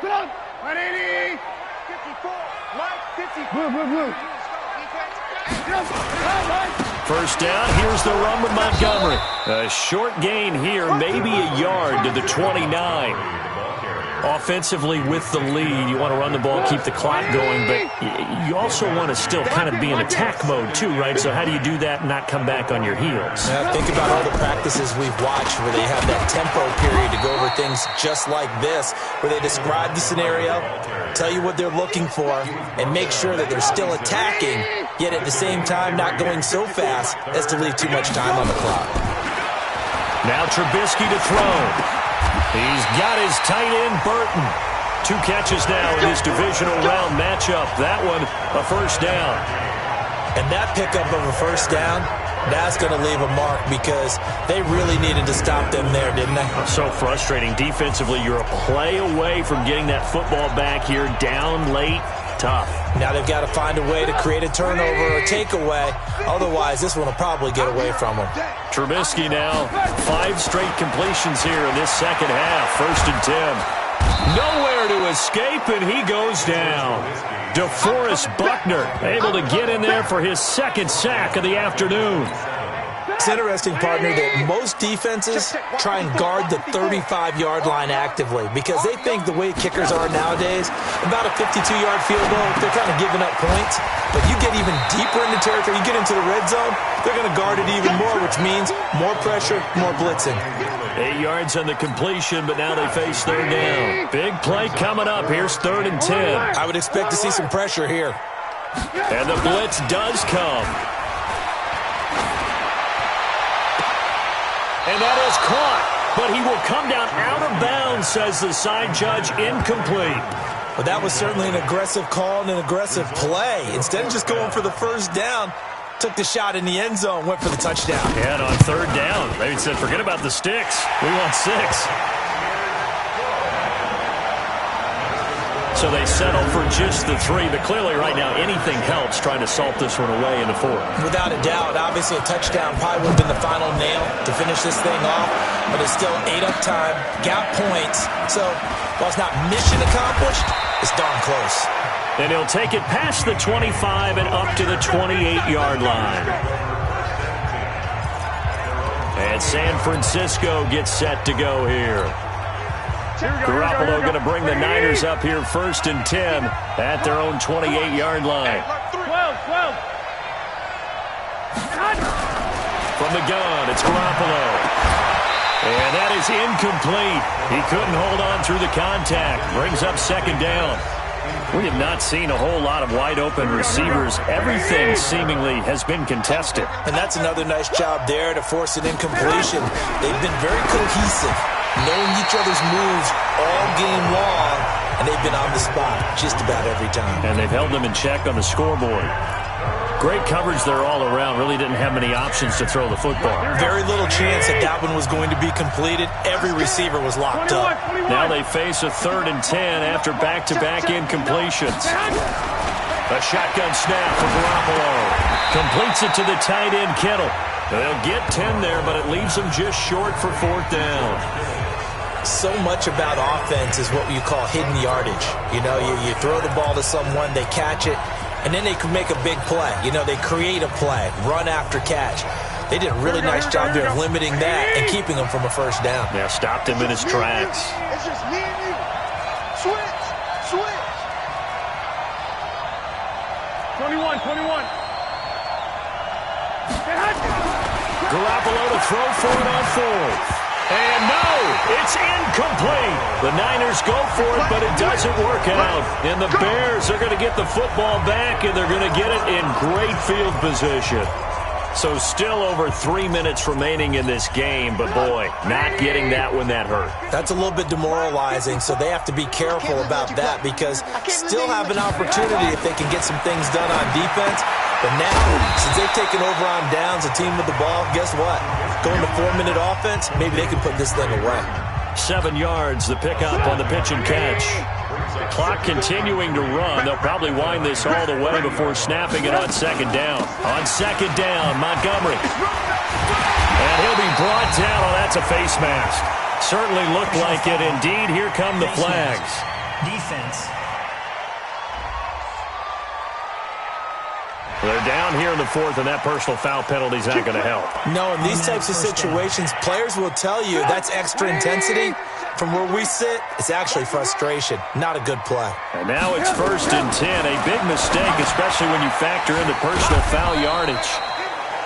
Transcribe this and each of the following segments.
180. 54. Mike, 50. First down, here's the run with Montgomery. A short gain here, maybe a yard to the 29. Offensively with the lead, you want to run the ball, keep the clock going, but you also want to still kind of be in attack mode too, right? So how do you do that and not come back on your heels? Yeah, think about all the practices we've watched where they have that tempo period to go over things just like this, where they describe the scenario, tell you what they're looking for, and make sure that they're still attacking, yet at the same time not going so fast as to leave too much time on the clock. Now Trubisky to throw. He's got his tight end, Burton. 2 catches now in his divisional round matchup. That one, a first down. And that pickup of a first down, that's going to leave a mark because they really needed to stop them there, didn't they? So frustrating. Defensively, you're a play away from getting that football back here. Down late, tough. Now they've got to find a way to create a turnover or takeaway. Otherwise, this one will probably get away from them. Trubisky now, 5 straight completions here in this second half. 1st and 10. Nowhere to escape, and he goes down. DeForest Buckner able to get in there for his 2nd sack of the afternoon. It's interesting, partner, that most defenses try and guard the 35-yard line actively because they think the way kickers are nowadays, about a 52-yard field goal, they're kind of giving up points. But you get even deeper into territory, you get into the red zone, they're going to guard it even more, which means more pressure, more blitzing. 8 yards on the completion, but now they face 3rd down. Big play coming up. Here's 3rd and 10. I would expect to see some pressure here. And the blitz does come. And that is caught, but he will come down out of bounds, says the side judge. Incomplete. But that was certainly an aggressive call and an aggressive play. Instead of just going for the first down, took the shot in the end zone, went for the touchdown. Yeah, and on 3rd down, they said, forget about the sticks. We want 6. So they settle for just the 3, but clearly right now anything helps trying to salt this one away into 4. Without a doubt, obviously a touchdown probably would have been the final nail to finish this thing off, but it's still 8 up time, got points, so while it's not mission accomplished, it's darn close. And he'll take it past the 25 and up to the 28-yard line. And San Francisco gets set to go here. Garoppolo going to bring the Niners up here 1st and 10 at their own 28-yard line. 12. From the gun, it's Garoppolo. And that is incomplete. He couldn't hold on through the contact. Brings up 2nd down. We have not seen a whole lot of wide-open receivers. Everything seemingly has been contested. And that's another nice job there to force an incompletion. They've been very cohesive, knowing each other's moves all game long, and they've been on the spot just about every time. And they've held them in check on the scoreboard. Great coverage there all around. Really didn't have many options to throw the football. Very little chance that that one was going to be completed. Every receiver was locked up. Now they face a 3rd and 10 after back-to-back incompletions. A shotgun snap for Garoppolo. Completes it to the tight end, Kittle. They'll get 10 there, but it leaves them just short for 4th down. So much about offense is what you call hidden yardage. You know, you throw the ball to someone, they catch it, and then they can make a big play. You know, they create a play, run after catch. They did a really nice job there of limiting that and keeping him from a first down. Yeah, stopped him in his tracks. It's just me and you. Switch. 21. Garoppolo to throw for it on 4th. And no, it's incomplete. The Niners go for it, but it doesn't work out. And the Bears are going to get the football back, and they're going to get it in great field position. So still over 3 minutes remaining in this game, but boy, not getting that when that hurt. That's a little bit demoralizing, so they have to be careful about that because still have an opportunity if they can get some things done on defense. But now, since they've taken over on downs, a team with the ball, guess what? Going to 4-minute offense, maybe they can put this thing away. 7 yards, the pickup on the pitch and catch. Clock continuing to run. They'll probably wind this all the way before snapping it on 2nd down. On 2nd down, Montgomery. And he'll be brought down. Oh, that's a face mask. Certainly looked like it. Indeed, here come the flags. Defense. They're down here in the fourth, and that personal foul penalty is not going to help. No, in these types of situations, players will tell you that's extra intensity. From where we sit, it's actually frustration. Not a good play. And now it's 1st and 10. A big mistake, especially when you factor in the personal foul yardage.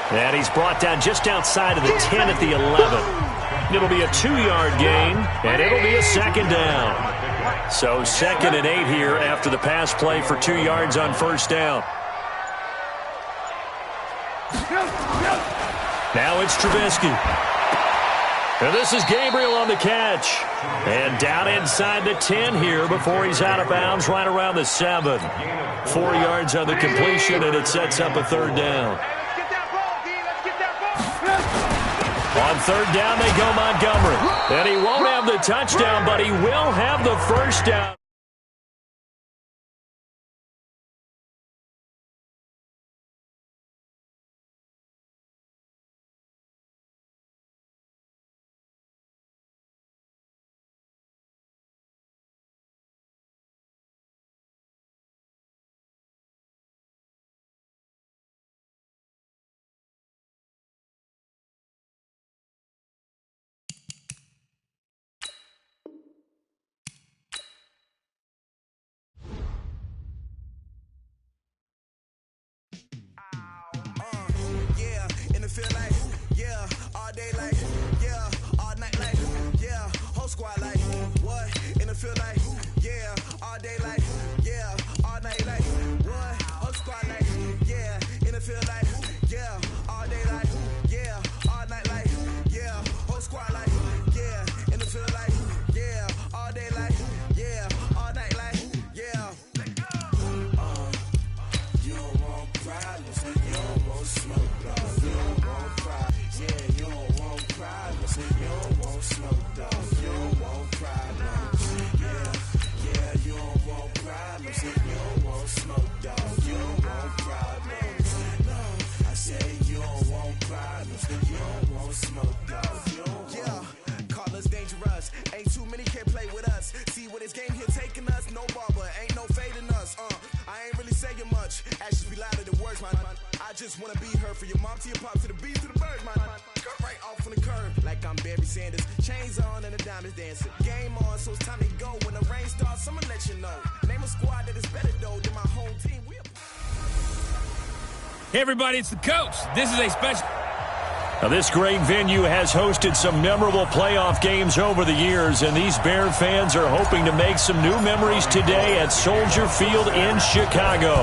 And he's brought down just outside of the 10 at the 11. It'll be a 2-yard gain, and it'll be a 2nd down. So 2nd and 8 here after the pass play for 2 yards on 1st down. Now it's Trubisky. And this is Gabriel on the catch. And down inside the 10 here before he's out of bounds right around the 7. 4 yards on the completion, and it sets up a 3rd down. On 3rd down, they go Montgomery. And he won't have the touchdown, but he will have the 1st down. Feel like, yeah, all day like, yeah, all night like, yeah, whole squad like, what? In the field like, yeah, all day like, yeah, all night like, what? Whole squad like, yeah, in the field like, yeah, all day like, yeah, all night like, yeah, whole squad like, yeah, in the field like, yeah, all day like, yeah, all night like, yeah. You don't want problems, you don't want smoke, you don't want problems. Yeah, you don't want problems. You don't want smoke, dog. You don't want problems. Yeah, you don't want problems. You don't want smoke, dog. You don't want problems. No, I say you don't want problems. You don't want smoke, dog. You don't want. Call us dangerous. Ain't too many can play with us. See what this game here taking us. No barber, ain't no fading us. I ain't really saying much. Actions be louder than words, man. I just wanna be heard for your mom to your pop to the beat to the birds, man. Cut right off on the curb like I'm Barry Sanders. Chains on and the diamonds dancing. Game on, so it's time to go. When the rain starts, I'ma let you know. Name a squad that is better though than my home team. Hey everybody, it's the coach. This is a special. Now, this great venue has hosted some memorable playoff games over the years, and these Bear fans are hoping to make some new memories today at Soldier Field in Chicago.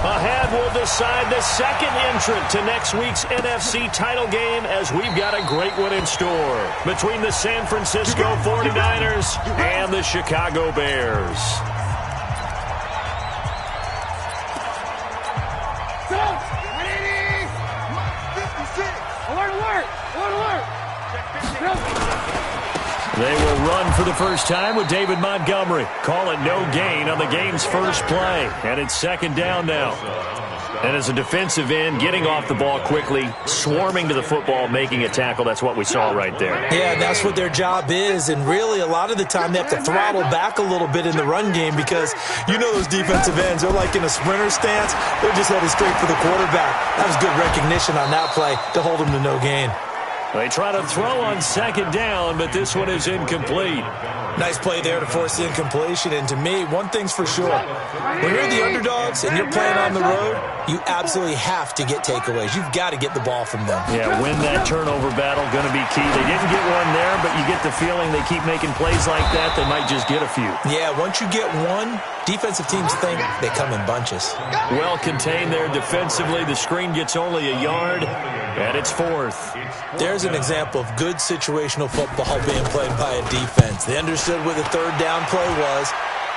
Ahead, we'll decide the second entrant to next week's NFC title game, as we've got a great one in store between the San Francisco 49ers and the Chicago Bears. They will run for the first time with David Montgomery. Call it no gain on the game's first play. And it's 2nd down now. And as a defensive end, getting off the ball quickly, swarming to the football, making a tackle, that's what we saw right there. Yeah, that's what their job is. And really, a lot of the time, they have to throttle back a little bit in the run game because you know those defensive ends, they're like in a sprinter stance. They're just headed straight for the quarterback. That was good recognition on that play to hold them to no gain. They try to throw on 2nd down, but this one is incomplete. Nice play there to force the incompletion. And to me, one thing's for sure. When you're the underdogs and you're playing on the road, you absolutely have to get takeaways. You've got to get the ball from them. Yeah, win that turnover battle, going to be key. They didn't get one there, but you get the feeling they keep making plays like that, they might just get a few. Yeah, once you get one, defensive teams think they come in bunches. Well contained there defensively. The screen gets only a yard, and it's 4th. There's an example of good situational football being played by a defense. They understood where the 3rd down play was,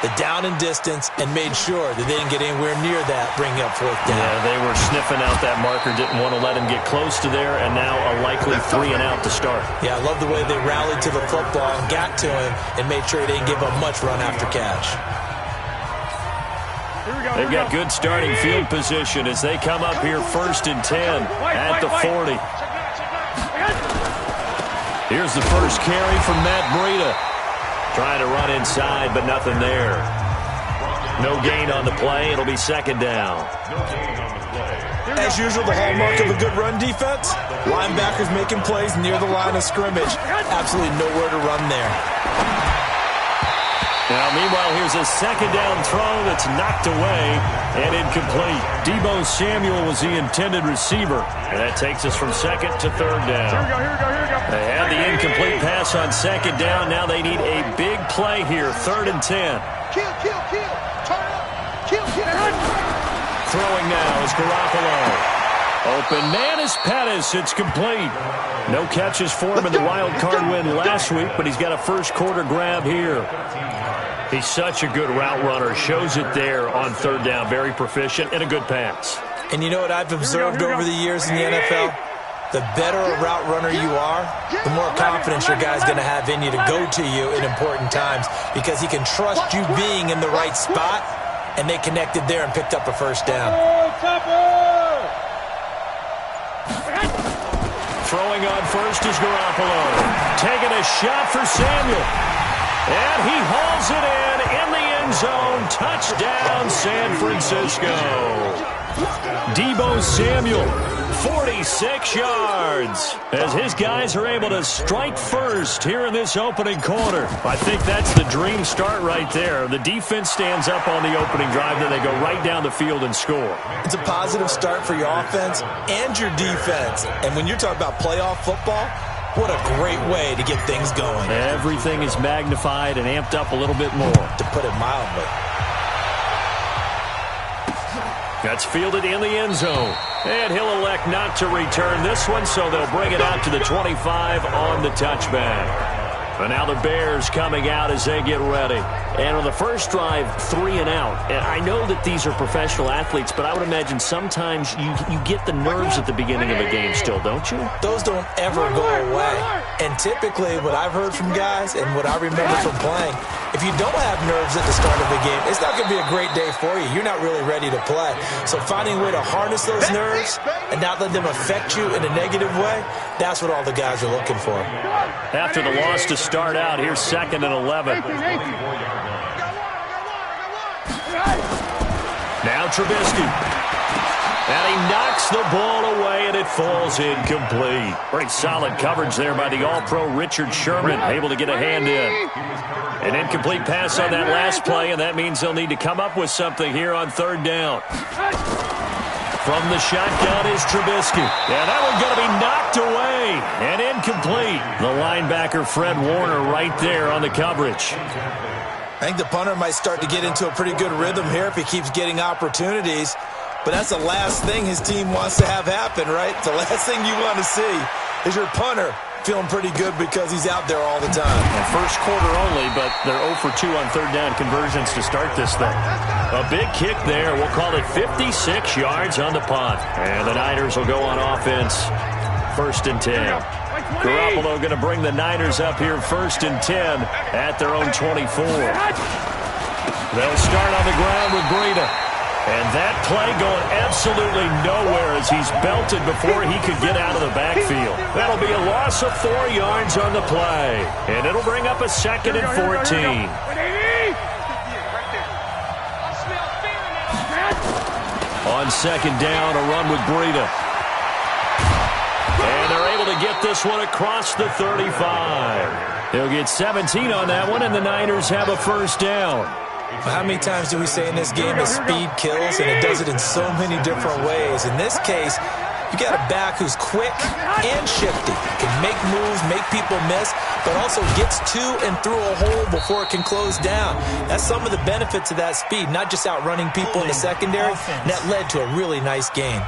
the down and distance, and made sure that they didn't get anywhere near that, bringing up 4th down. Yeah, they were sniffing out that marker, didn't want to let him get close to there, and now a likely 3 and out to start. Yeah, I love the way they rallied to the football and got to him and made sure he didn't give up much run after catch. They've got good starting field position as they come up here 1st and 10 at the 40. Here's the first carry from Matt Breida. Trying to run inside, but nothing there. No gain on the play. It'll be second down. As usual, the hallmark of a good run defense, linebackers making plays near the line of scrimmage. Absolutely nowhere to run there. Now, meanwhile, here's a second down throw that's knocked away and incomplete. Deebo Samuel was the intended receiver, and that takes us from second to third down. Here we go. They had the incomplete pass on second down. Now they need a big play here, 3rd and 10. Kill. Turn up. Kill. Throwing now is Garoppolo. Open man is Pettis. It's complete. No catches for him in the wild card win last week, but he's got a first quarter grab here. He's such a good route runner. Shows it there on 3rd down. Very proficient and a good pass. And you know what I've observed over the years in the NFL? The better a route runner you are, the more confidence your guy's going to have in you to go to you in important times because he can trust you being in the right spot, and they connected there and picked up a first down. Throwing on first is Garoppolo. Taking a shot for Samuel. And he hauls it in the end zone. Touchdown, San Francisco. Deebo Samuel, 46 yards. As his guys are able to strike first here in this opening quarter. I think that's the dream start right there. The defense stands up on the opening drive, then they go right down the field and score. It's a positive start for your offense and your defense. And when you're talking about playoff football, what a great way to get things going. Everything is magnified and amped up a little bit more. To put it mildly. That's fielded in the end zone. And he'll elect not to return this one, so they'll bring it out to the 25 on the touchback. But now the Bears coming out as they get ready. And on the first drive, 3 and out. And I know that these are professional athletes, but I would imagine sometimes you get the nerves at the beginning of a game still, don't you? Those don't ever go away. And typically what I've heard from guys and what I remember from playing, if you don't have nerves at the start of the game, it's not going to be a great day for you. You're not really ready to play. So finding a way to harness those nerves and not let them affect you in a negative way, that's what all the guys are looking for. After the loss to start out, here's 2nd and 11. Now Trubisky. And he knocks the ball away, and it falls incomplete. Pretty solid coverage there by the All-Pro Richard Sherman, able to get a hand in. An incomplete pass on that last play, and that means they'll need to come up with something here on 3rd down. From the shotgun is Trubisky. And that one's going to be knocked away and incomplete. The linebacker, Fred Warner, right there on the coverage. I think the punter might start to get into a pretty good rhythm here if he keeps getting opportunities. But that's the last thing his team wants to have happen, right? The last thing you want to see is your punter feeling pretty good because he's out there all the time. And first quarter only, but they're 0 for 2 on 3rd down conversions to start this thing. A big kick there. We'll call it 56 yards on the punt. And the Niners will go on offense. 1st and 10. Garoppolo going to bring the Niners up here 1st and 10 at their own 24. They'll start on the ground with Breida. And that play going absolutely nowhere as he's belted before he could get out of the backfield. That'll be a loss of 4 yards on the play. And it'll bring up a 2nd and 14. On 2nd down, a run with Breida. And they're able to get this one across the 35. They'll get 17 on that one, and the Niners have a first down. How many times do we say in this game that speed kills, and it does it in so many different ways? In this case, you got a back who's quick and shifty, can make moves, make people miss, but also gets to and through a hole before it can close down. That's some of the benefits of that speed, not just outrunning people in the secondary, and that led to a really nice gain.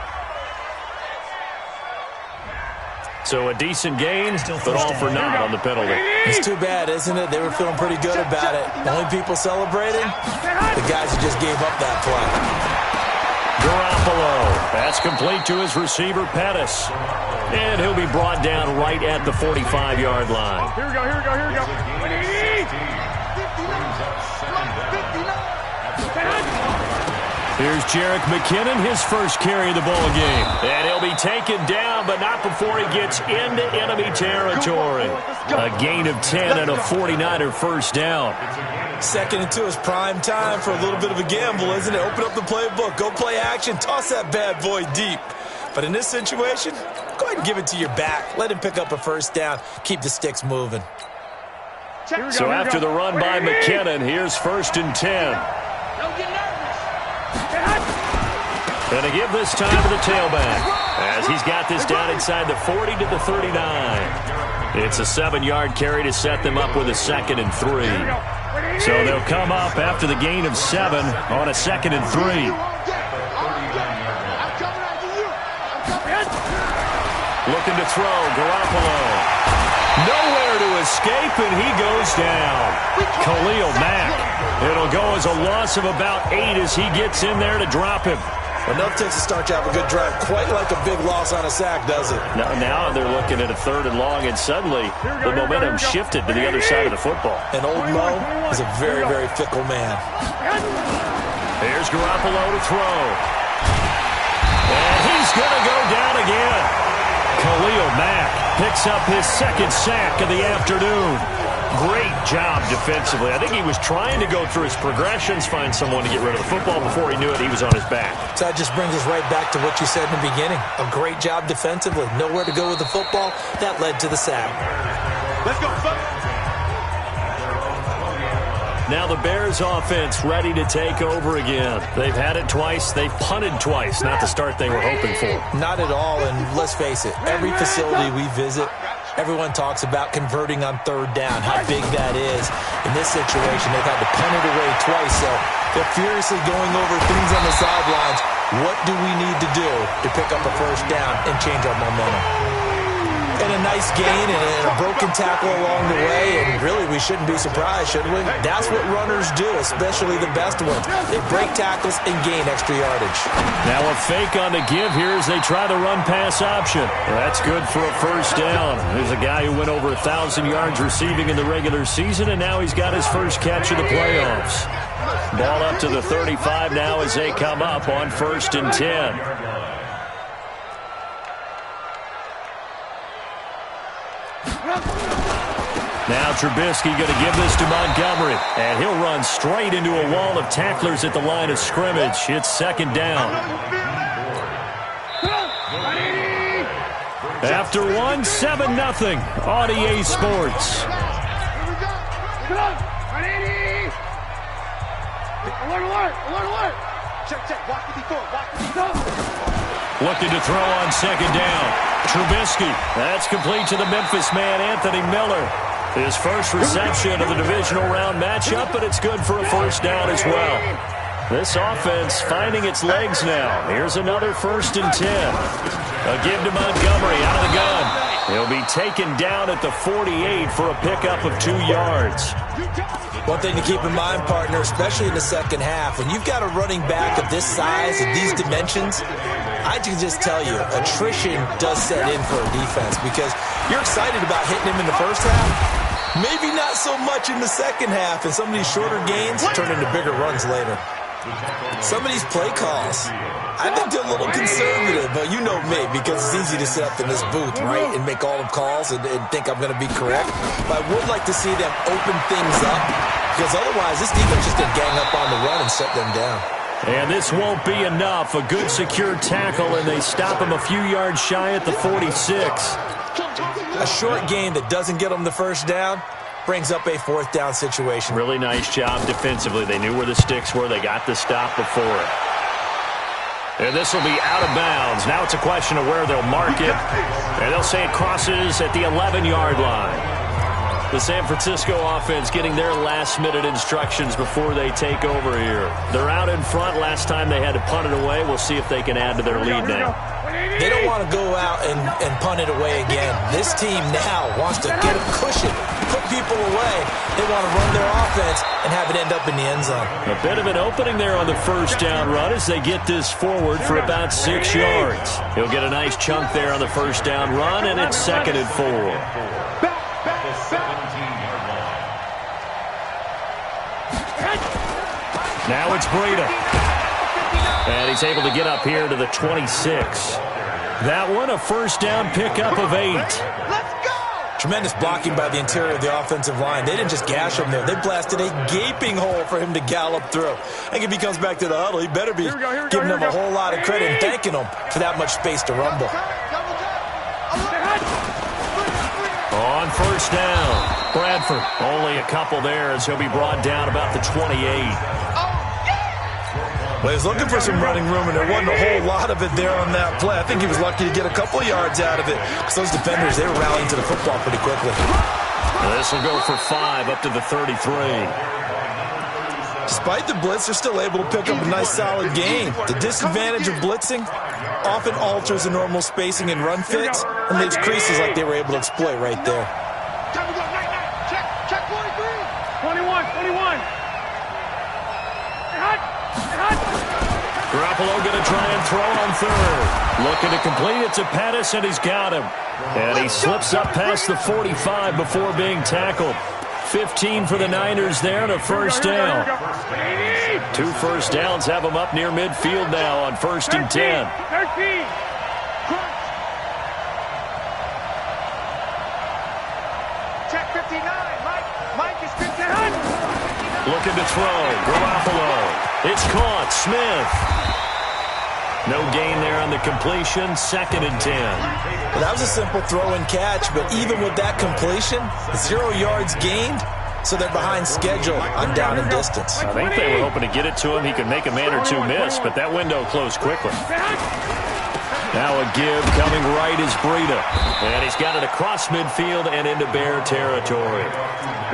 So a decent gain, but all for naught on the penalty. It's too bad, isn't it? They were feeling pretty good about it. The only people celebrating, the guys who just gave up that play. Garoppolo. That's complete to his receiver, Pettis. And he'll be brought down right at the 45-yard line. Here we go. Here's Jerick McKinnon, his first carry of the ball game. And he'll be taken down, but not before he gets into enemy territory. A gain of 10 and a 49er first down. 2nd and 2 is prime time for a little bit of a gamble, isn't it? Open up the playbook, go play action, toss that bad boy deep. But in this situation, go ahead and give it to your back. Let him pick up a first down. Keep the sticks moving. So after the run by McKinnon, here's 1st and 10. And a give this time to the tailback as he's got this down inside the 40 to the 39. It's a 7-yard carry to set them up with a 2nd and 3. So they'll come up after the gain of 7 on a 2nd and 3. Looking to throw, Garoppolo. Nowhere to escape, and he goes down. Khalil Mack. It'll go as a loss of about 8 as he gets in there to drop him. Enough takes to start to have a good drive. Quite like a big loss on a sack, does it? Now they're looking at a 3rd and long, and suddenly the momentum shifted to the other side of the football. And old Mo is a very, very fickle man. Here's Garoppolo to throw. And he's going to go down again. Khalil Mack picks up his 2nd sack of the afternoon. Great job defensively. I think he was trying to go through his progressions, find someone to get rid of the football. Before he knew it, he was on his back. So that just brings us right back to what you said in the beginning. A great job defensively. Nowhere to go with the football. That led to the sack. Let's go, son. Now the Bears offense ready to take over again. They've had it twice. They've punted twice. Not the start they were hoping for. Not at all, and let's face it, every facility we visit, everyone talks about converting on 3rd down, how big that is. In this situation, they've had to punt it away twice, so they're furiously going over things on the sidelines. What do we need to do to pick up a first down and change our momentum? And a nice gain and a broken tackle along the way, and really we shouldn't be surprised, should we? That's what runners do, especially the best ones. They break tackles and gain extra yardage. Now a fake on the give here as they try the run-pass option. That's good for a first down. There's a guy who went over 1,000 yards receiving in the regular season, and now he's got his first catch of the playoffs. Ball up to the 35 now as they come up on 1st and 10. Now Trubisky going to give this to Montgomery, and he'll run straight into a wall of tacklers at the line of scrimmage. It's 2nd down. After 1, 7-0, on EA Sports. Alert. Check. Walk 54. Looking to throw on 2nd down. Trubisky. That's complete to the Memphis man, Anthony Miller. His first reception of the divisional round matchup, but it's good for a first down as well. This offense finding its legs now. Here's another 1st and 10. A give to Montgomery out of the gun. He'll be taken down at the 48 for a pickup of 2 yards. One thing to keep in mind, partner, especially in the second half, when you've got a running back of this size and these dimensions, I can just tell you, attrition does set in for a defense because you're excited about hitting him in the first half. Maybe not so much in the second half, and some of these shorter gains turn into bigger runs later. Some of these play calls, I think they're a little conservative, but you know me, because it's easy to sit up in this booth, right, and make all the calls and think I'm going to be correct. But I would like to see them open things up, because otherwise this defense just going to gang up on the run and shut them down. And this won't be enough. A good secure tackle, and they stop him a few yards shy at the 46. A short gain that doesn't get them the first down brings up a 4th down situation. Really nice job defensively. They knew where the sticks were. They got the stop before it. And this will be out of bounds. Now it's a question of where they'll mark it. And they'll say it crosses at the 11-yard line. The San Francisco offense getting their last-minute instructions before they take over here. They're out in front. Last time they had to punt it away. We'll see if they can add to their lead now. They don't want to go out and punt it away again. This team now wants to get a cushion, put people away. They want to run their offense and have it end up in the end zone. A bit of an opening there on the first down run as they get this forward for about 6 yards. He'll get a nice chunk there on the first down run, and it's 2nd and 4. Now it's Breida. And he's able to get up here to the 26. That one, a first down pickup of 8. Let's go! Tremendous blocking by the interior of the offensive line. They didn't just gash him there. They blasted a gaping hole for him to gallop through. I think if he comes back to the huddle, he better be giving them a whole lot of credit and thanking them for that much space to rumble. On first down, Bradford. Only a couple there as he'll be brought down about the 28. Well, he was looking for some running room, and there wasn't a whole lot of it there on that play. I think he was lucky to get a couple of yards out of it because those defenders, they were rallying to the football pretty quickly. This will go for 5 up to the 33. Despite the blitz, they're still able to pick up a nice, solid gain. The disadvantage of blitzing often alters the normal spacing and run fits and leaves creases like they were able to exploit right there. Time to go. Night. Check 43. 21. Garoppolo going to try and throw on third. Looking to complete it to Pettis, and he's got him. And he slips up past the 45 before being tackled. 15 for the Niners there and a first down. 2 first downs have him up near midfield now on 1st and 10. 13. Check 59. Mike is 59. Looking to throw. Garoppolo. It's caught. Smith. No gain there on the completion. 2nd and 10. Well, that was a simple throw and catch, but even with that completion, 0 yards gained, so they're behind schedule on down and distance. I think they were hoping to get it to him. He could make a man or two miss, but that window closed quickly. Now a give coming right is Breida. And he's got it across midfield and into Bear territory.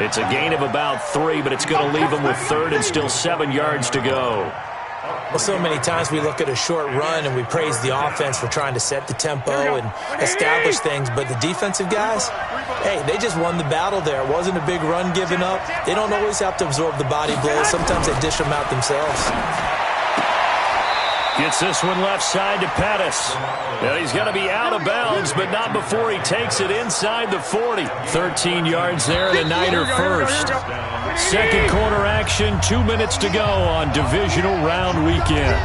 It's a gain of about 3, but it's going to leave him with 3rd and still 7 yards to go. Well, so many times we look at a short run and we praise the offense for trying to set the tempo and establish things, but the defensive guys, hey, they just won the battle there. It wasn't a big run given up. They don't always have to absorb the body blows. Sometimes they dish them out themselves. Gets this one left side to Pettis. Well, he's going to be out of bounds, but not before he takes it inside the 40. 13 yards there and a Niner first. Second quarter action, 2 minutes to go on divisional round weekend.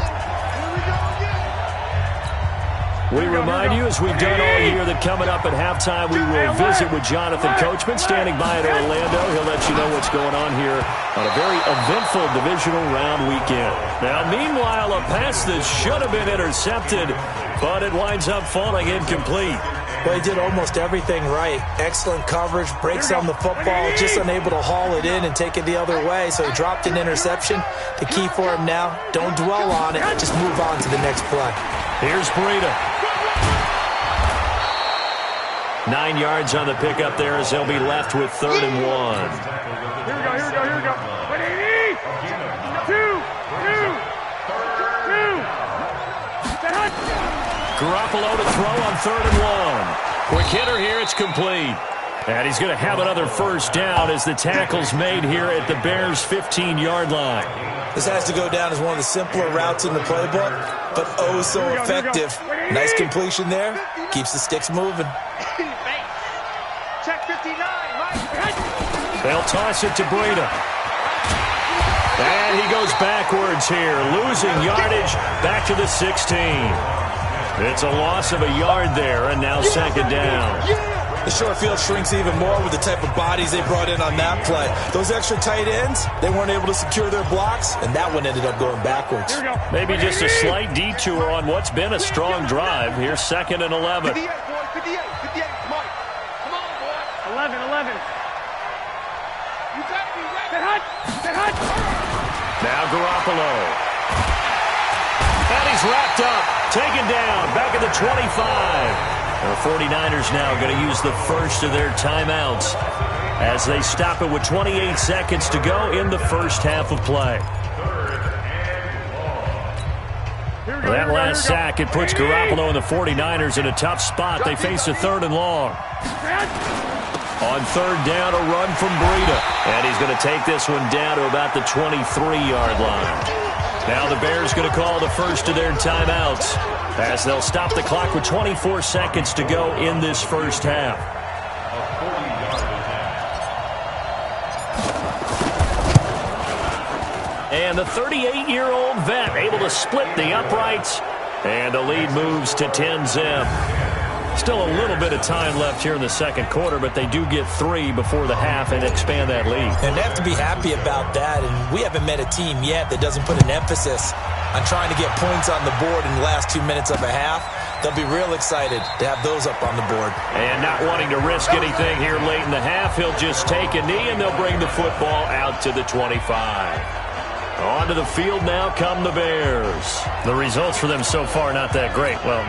We remind you, as we've done all year, that coming up at halftime, we will visit with Jonathan Coachman standing by in Orlando. He'll let you know what's going on here on a very eventful divisional round weekend. Now, meanwhile, a pass that should have been intercepted, but it winds up falling incomplete. Well, he did almost everything right. Excellent coverage, breaks on the football, just unable to haul it in and take it the other way, so he dropped an interception. The key for him now, don't dwell on it, just move on to the next play. Here's Breida. 9 yards on the pickup there as they'll be left with 3rd and 1. Here we go. 2. Garoppolo to throw on 3rd and 1. Quick hitter here, it's complete. And he's going to have another first down as the tackle's made here at the Bears' 15-yard line. This has to go down as one of the simpler routes in the playbook, but oh so effective. Nice completion there. Keeps the sticks moving. Check 59. They'll toss it to Breida. And he goes backwards here, losing yardage back to the 16. It's a loss of a yard there, and now 2nd down. The short field shrinks even more with the type of bodies they brought in on that play. Those extra tight ends, they weren't able to secure their blocks, and that one ended up going backwards. Maybe just a slight detour on what's been a strong drive. Here's 2nd and 11. 58, boy. 58. Come on. Come on, boy. 11. You got to be ready. Get hot. Now Garoppolo. And he's wrapped up. Taken down. Back at the 25. The 49ers now going to use the first of their timeouts as they stop it with 28 seconds to go in the first half of play. That last sack, it puts Garoppolo and the 49ers in a tough spot. They face a 3rd and long. On 3rd down, a run from Breida. And he's going to take this one down to about the 23-yard line. Now the Bears going to call the first of their timeouts as they'll stop the clock with 24 seconds to go in this first half. And the 38-year-old vet able to split the uprights. And the lead moves to 10-zip. Still a little bit of time left here in the second quarter, but they do get 3 before the half and expand that lead. And they have to be happy about that. And we haven't met a team yet that doesn't put an emphasis on trying to get points on the board in the last 2 minutes of a half. They'll be real excited to have those up on the board. And not wanting to risk anything here late in the half, he'll just take a knee, and they'll bring the football out to the 25. Onto the field now come the Bears. The results for them so far not that great. Well,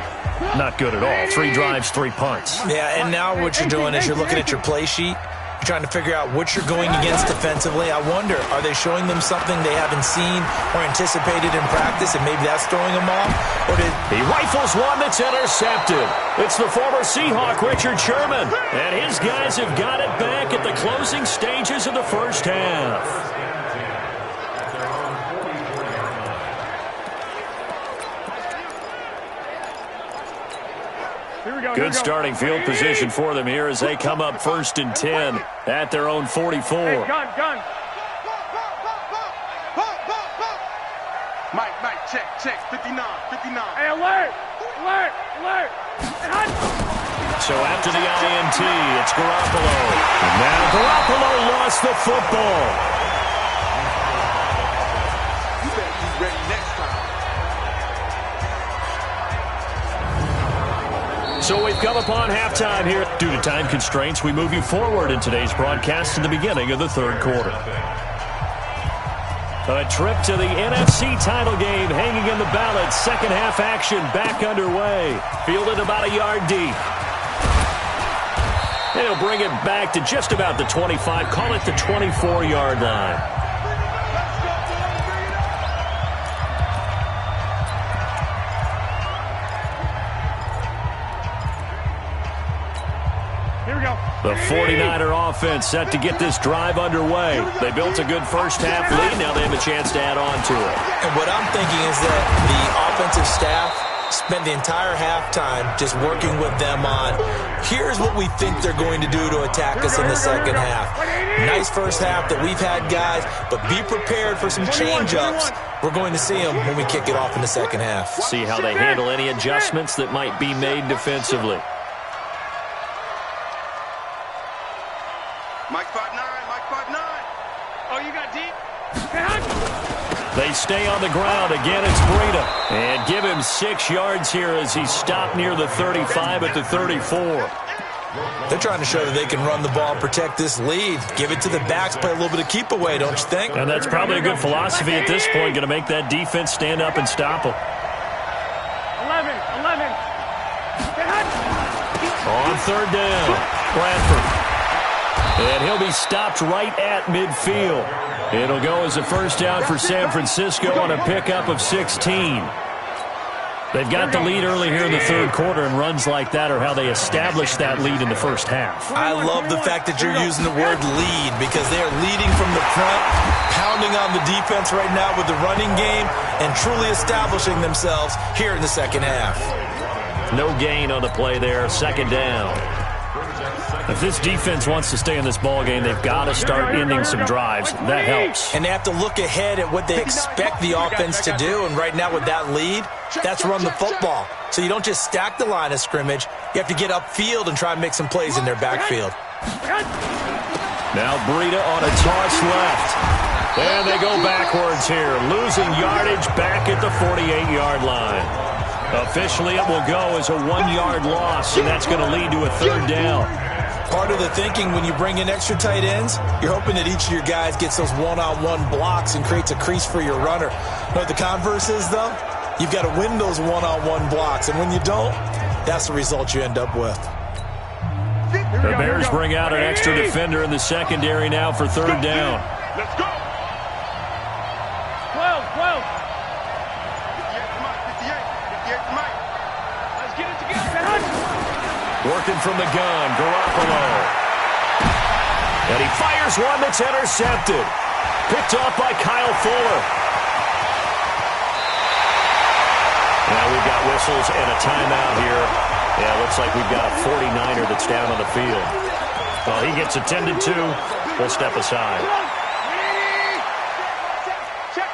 not good at all. 3 drives, 3 punts. Yeah, and now what you're doing is you're looking at your play sheet. You're trying to figure out what you're going against defensively. I wonder, are they showing them something they haven't seen or anticipated in practice, and maybe that's throwing them off? Or did he rifles one that's intercepted? It's the former Seahawk, Richard Sherman. And his guys have got it back at the closing stages of the first half. Good starting field position for them here as they come up 1st and 10 at their own 44. Hey, gun. Mike, check. 59. Hey, alert. So after the INT, it's Garoppolo. And now Garoppolo lost the football. You better be ready next time. So we've come upon halftime here. Due to time constraints, we move you forward in today's broadcast to the beginning of the third quarter. A trip to the NFC title game hanging in the balance. Second half action back underway. Fielded about a yard deep. And he'll bring it back to just about the 25. Call it the 24-yard line. The 49er offense set to get this drive underway. They built a good first half lead. Now they have a chance to add on to it. And what I'm thinking is that the offensive staff spent the entire halftime just working with them on, here's what we think they're going to do to attack us in the second half. Nice first half that we've had, guys, but be prepared for some change-ups. We're going to see them when we kick it off in the second half. See how they handle any adjustments that might be made defensively. Mike 5'9". Oh, you got deep? They stay on the ground. Again, it's Breida. And give him 6 yards here as he stopped near the 35 at the 34. They're trying to show that they can run the ball, protect this lead. Give it to the backs, play a little bit of keep away, don't you think? And that's probably a good philosophy at this point, going to make that defense stand up and stop them. 11. On third down, Bradford. And he'll be stopped right at midfield. It'll go as a first down for San Francisco on a pickup of 16. They've got the lead early here in the third quarter, and runs like that are how they establish that lead in the first half. I love the fact that you're using the word lead because they are leading from the front, pounding on the defense right now with the running game, and truly establishing themselves here in the second half. No gain on the play there, second down. If this defense wants to stay in this ball game, they've got to start ending some drives. That helps. And they have to look ahead at what they expect the offense to do. And right now with that lead, that's run the football. So you don't just stack the line of scrimmage. You have to get upfield and try and make some plays in their backfield. Now Breida on a toss left. And they go backwards here, losing yardage back at the 48-yard line. Officially, it will go as a 1-yard loss, and that's going to lead to a third down. Part of the thinking when you bring in extra tight ends, you're hoping that each of your guys gets those one-on-one blocks and creates a crease for your runner. You know what the converse is, though? You've got to win those one-on-one blocks, and when you don't, that's the result you end up with. The Bears bring out an extra defender in the secondary now for third down. Let's go. 12. 58 Mike. Let's get it together. Working from the gun, Garoppolo. And he fires one that's intercepted. Picked off by Kyle Fuller. Now we've got whistles and a timeout here. Yeah, looks like we've got a 49er that's down on the field. Well, he gets attended to. We'll step aside. Check.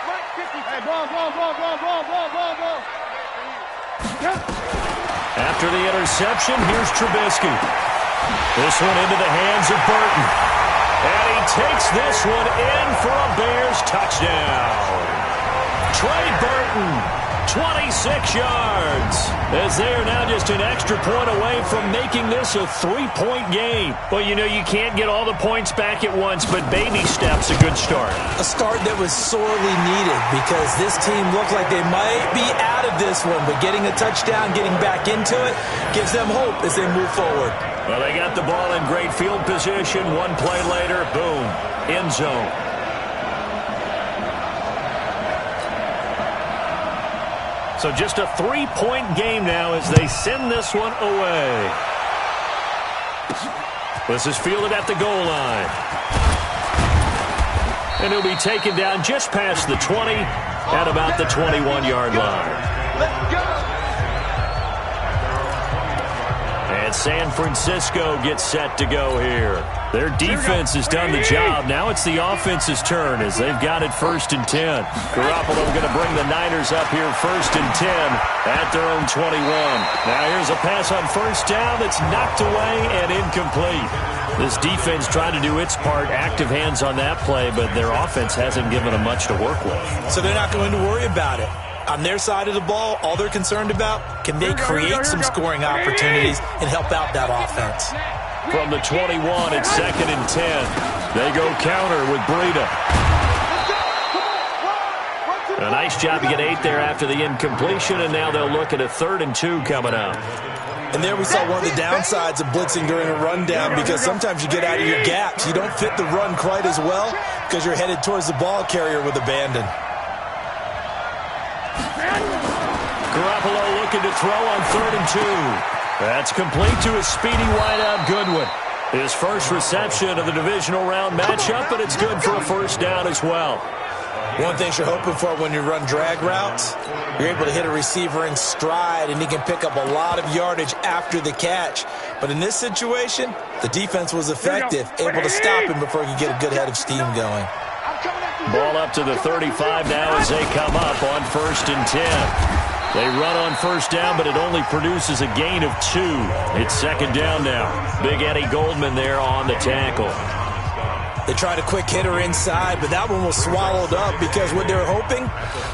After the interception, here's Trubisky. This one into the hands of Burton. And he takes this one in for a Bears touchdown. Trey Burton, 26 yards, as they are now just an extra point away from making this a 3-point game. Well, you know, you can't get all the points back at once, but baby steps, a good start. A start that was sorely needed because this team looked like they might be out of this one, but getting a touchdown, getting back into it, gives them hope as they move forward. Well, they got the ball in great field position. One play later, boom, end zone. So just a 3-point game now as they send this one away. This is fielded at the goal line. And he'll be taken down just past the 20 at about the 21-yard line. Let's go. And San Francisco gets set to go here. Their defense has done the job. Now it's the offense's turn as they've got it 1st and 10. Garoppolo going to bring the Niners up here 1st and 10 at their own 21. Now here's a pass on 1st down that's knocked away and incomplete. This defense tried to do its part, active hands on that play, but their offense hasn't given them much to work with. So they're not going to worry about it. On their side of the ball, all they're concerned about, can they create some scoring opportunities and help out that offense? From the 21, it's 2nd and 10. They go counter with Breida. A nice job to get 8 there after the incompletion, and now they'll look at a 3rd and 2 coming up. And there we saw one of the downsides of blitzing during a rundown because sometimes you get out of your gaps. You don't fit the run quite as well because you're headed towards the ball carrier with abandon. Garoppolo looking to throw on 3rd and 2. That's complete to his speedy wideout Goodwin. His first reception of the divisional round matchup, but it's good for a 1st down as well. One thing you're hoping for when you run drag routes, you're able to hit a receiver in stride, and he can pick up a lot of yardage after the catch. But in this situation, the defense was effective, able to stop him before he could get a good head of steam going. Ball up to the 35 now as they come up on 1st and 10. They run on 1st down, but it only produces a gain of 2. It's 2nd down now. Big Eddie Goldman there on the tackle. They tried a quick hitter inside, but that one was swallowed up because what they're hoping,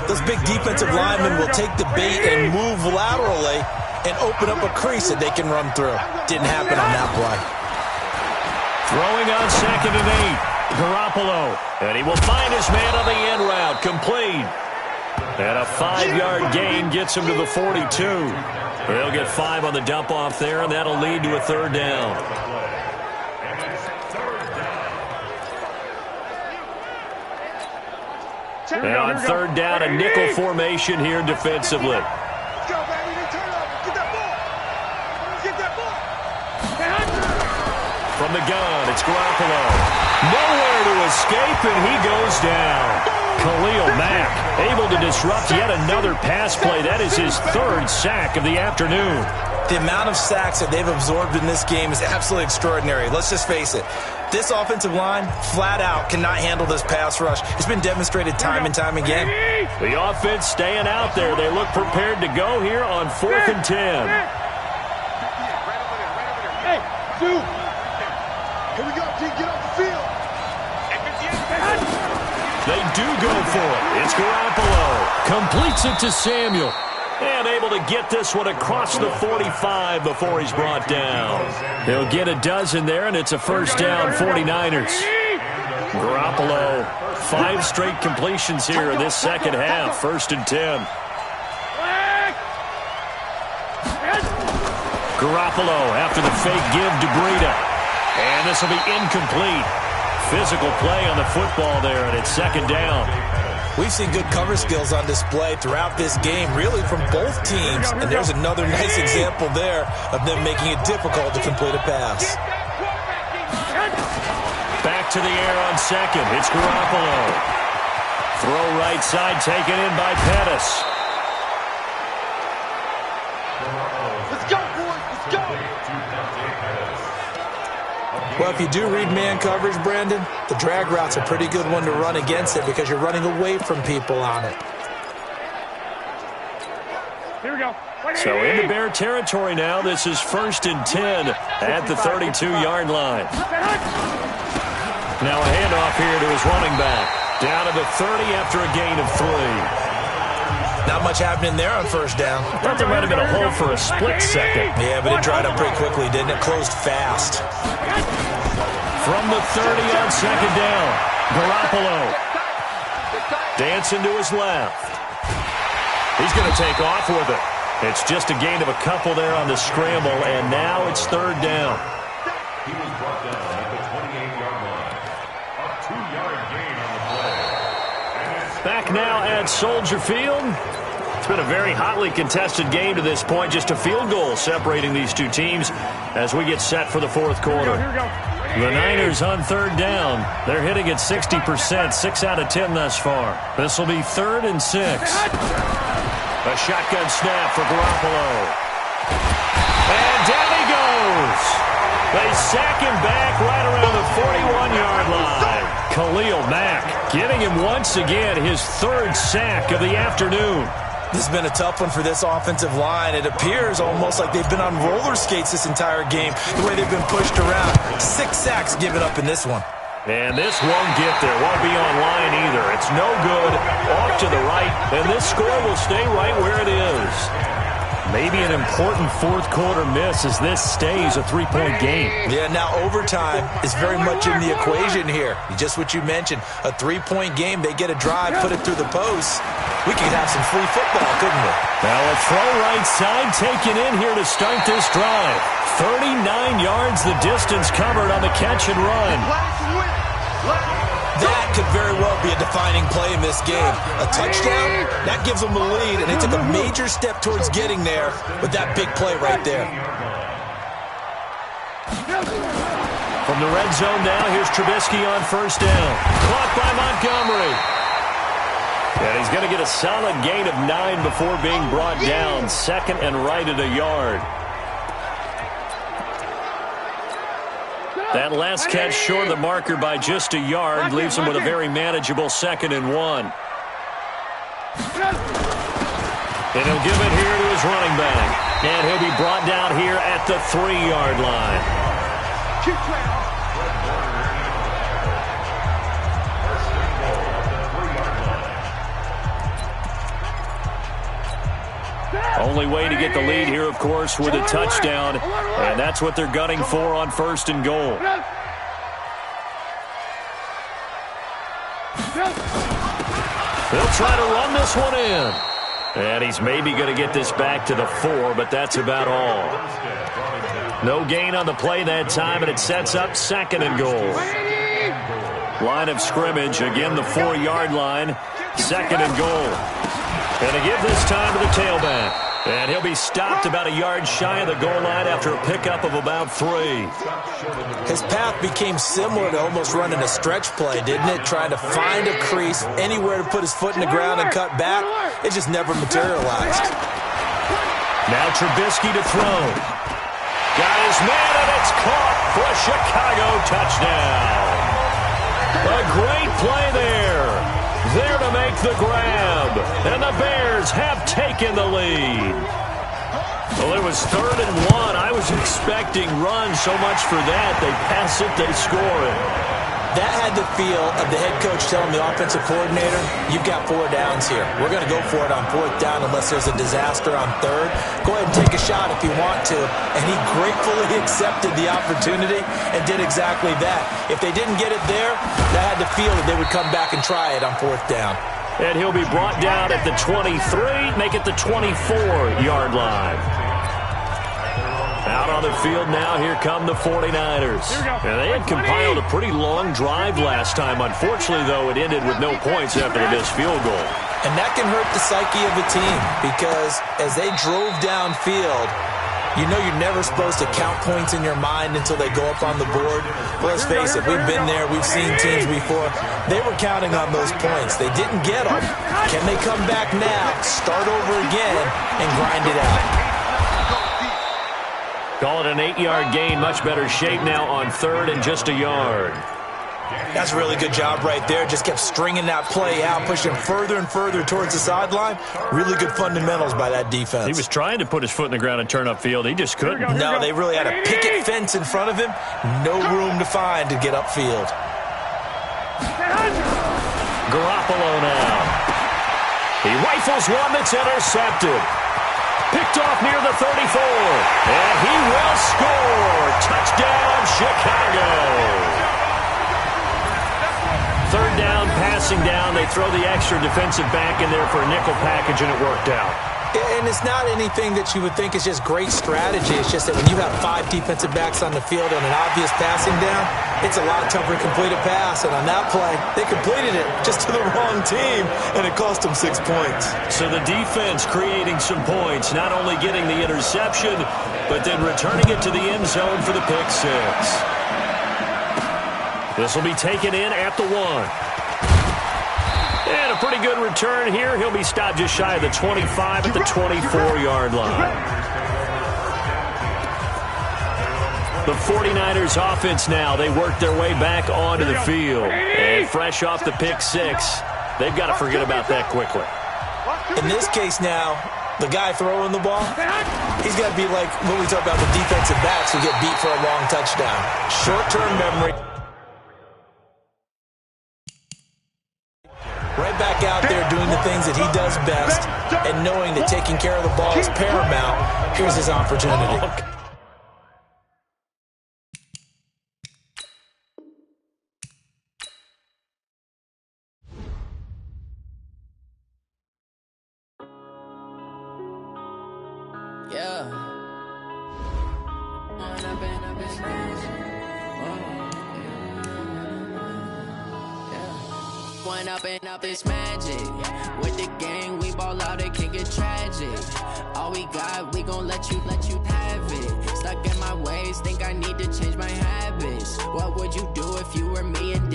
those big defensive linemen will take the bait and move laterally and open up a crease that they can run through. Didn't happen on that play. Throwing on 2nd and 8. Garoppolo. And he will find his man on the end route. Complete. And a 5-yard gain gets him to the 42. They'll get 5 on the dump-off there, and that'll lead to a 3rd down. And on 3rd down, a nickel formation here defensively. Let's go, baby. Turn up. Get that ball. Get that ball. From the gun, it's Garoppolo. Nowhere to escape, and he goes down. Khalil Mack able to disrupt yet another pass play. That is his 3rd sack of the afternoon. The amount of sacks that they've absorbed in this game is absolutely extraordinary. Let's just face it. This offensive line, flat out, cannot handle this pass rush. It's been demonstrated time and time again. The offense staying out there. They look prepared to go here on 4th and 10. Hey, dude. Here we go, T. Get off the field. They do go for it. It's Garoppolo. Completes it to Samuel. And able to get this one across the 45 before he's brought down. He'll get a dozen there, and it's a 1st down 49ers. Garoppolo, 5 straight completions here in this 2nd half. 1st and 10. Garoppolo after the fake give to Breida. And this will be incomplete. Physical play on the football there, and it's 2nd down. We've seen good cover skills on display throughout this game, really from both teams. And there's another nice example there of them making it difficult to complete a pass. Back to the air on 2nd. It's Garoppolo. Throw right side taken in by Pettis. Let's go, boys. Let's go. Well, if you do read man coverage, Brandon, the drag route's a pretty good one to run against it because you're running away from people on it. Here we go. So into Bear territory now. This is 1st and 10 at the 32-yard line. Now a handoff here to his running back. Down to the 30 after a gain of 3. Not much happening there on first down. Thought there might have been a hole for a split second. Yeah, but it dried up pretty quickly, didn't it? Closed fast. From the 30 on second down, Garoppolo dancing to his left. He's going to take off with it. It's just a gain of a couple there on the scramble, and now it's 3rd down. He was brought down at the 28-yard line. A 2-yard gain on the play. Back now at Soldier Field. It's been a very hotly contested game to this point. Just a field goal separating these two teams as we get set for the 4th quarter. The Niners on 3rd down. They're hitting at 60%, 6 out of 10 thus far. This will be 3rd and 6. A shotgun snap for Garoppolo. And down he goes. They sack him back right around the 41-yard line. Khalil Mack getting him once again his 3rd sack of the afternoon. This has been a tough one for this offensive line. It appears almost like they've been on roller skates this entire game, the way they've been pushed around. 6 sacks given up in this one. And this won't get there. Won't be on line either. It's no good. Off to the right. And this score will stay right where it is. Maybe an important 4th quarter miss as this stays a 3-point game. Yeah, now overtime is very much in the equation here. Just what you mentioned, a 3-point game. They get a drive, put it through the post. We could have some free football, couldn't we? Now a throw right side taken in here to start this drive. 39 yards the distance covered on the catch and run. That could very well be a defining play in this game. A touchdown, that gives them the lead, and they took a major step towards getting there with that big play right there. From the red zone now, here's Trubisky on 1st down. Caught by Montgomery. And he's going to get a solid gain of 9 before being brought down. 2nd and right at a yard. That last catch short of the marker by just a yard leaves him with a very manageable 2nd and 1. And he'll give it here to his running back. And he'll be brought down here at the 3-yard line. Only way to get the lead here, of course, with a touchdown. And that's what they're gunning for on 1st and goal. They'll try to run this one in. And he's maybe going to get this back to the 4, but that's about all. No gain on the play that time, and it sets up 2nd and goal. Line of scrimmage, again the 4-yard line. 2nd and goal. And to give this time to the tailback. And he'll be stopped about a yard shy of the goal line after a pickup of about 3. His path became similar to almost running a stretch play, didn't it? Trying to find a crease, anywhere to put his foot in the ground and cut back. It just never materialized. Now Trubisky to throw. Got his man, and it's caught for a Chicago touchdown. A great play there. There to make the grab. And the Bears have taken the lead. Well, it was 3rd and 1. I was expecting run, so much for that. They pass it, they score it. That had the feel of the head coach telling the offensive coordinator, you've got 4 downs here. We're going to go for it on 4th down unless there's a disaster on 3rd. Go ahead and take a shot if you want to. And he gratefully accepted the opportunity and did exactly that. If they didn't get it there, that had the feel that they would come back and try it on 4th down. And he'll be brought down at the 23, make it the 24-yard line. Out on the field now, here come the 49ers. And they had compiled a pretty long drive last time. Unfortunately, though, it ended with no points after the missed field goal. And that can hurt the psyche of a team because as they drove downfield, you know you're never supposed to count points in your mind until they go up on the board. But let's face it, we've been there. We've seen teams before. They were counting on those points. They didn't get them. Can they come back now, start over again, and grind it out? Call it an 8-yard gain. Much better shape now on 3rd and just a yard. That's a really good job right there. Just kept stringing that play out, pushing further and further towards the sideline. Really good fundamentals by that defense. He was trying to put his foot in the ground and turn upfield. He just couldn't. No, they really had a picket fence in front of him. No room to find to get upfield. Garoppolo now. He rifles one that's intercepted. Picked off near the 34. And he will score. Touchdown, Chicago. Third down, passing down. They throw the extra defensive back in there for a nickel package, and it worked out. And it's not anything that you would think is just great strategy. It's just that when you have 5 defensive backs on the field on an obvious passing down, it's a lot tougher to complete a pass. And on that play, they completed it just to the wrong team, and it cost them 6 points. So the defense creating some points, not only getting the interception, but then returning it to the end zone for the pick 6. This will be taken in at the 1. And a pretty good return here. He'll be stopped just shy of the 25 at the 24-yard line. The 49ers offense now. They work their way back onto the field. And fresh off the pick 6, they've got to forget about that quickly. In this case now, the guy throwing the ball, he's got to be like what we talk about the defensive backs who get beat for a long touchdown. Short-term memory. Right back out there doing the things that he does best and knowing that taking care of the ball is paramount. Here's his opportunity. Yeah. One up and up is magic. With the gang, we ball out, it can get tragic. All we got, we gon' let you have it. Stuck in my ways, think I need to change my habits. What would you do if you were me and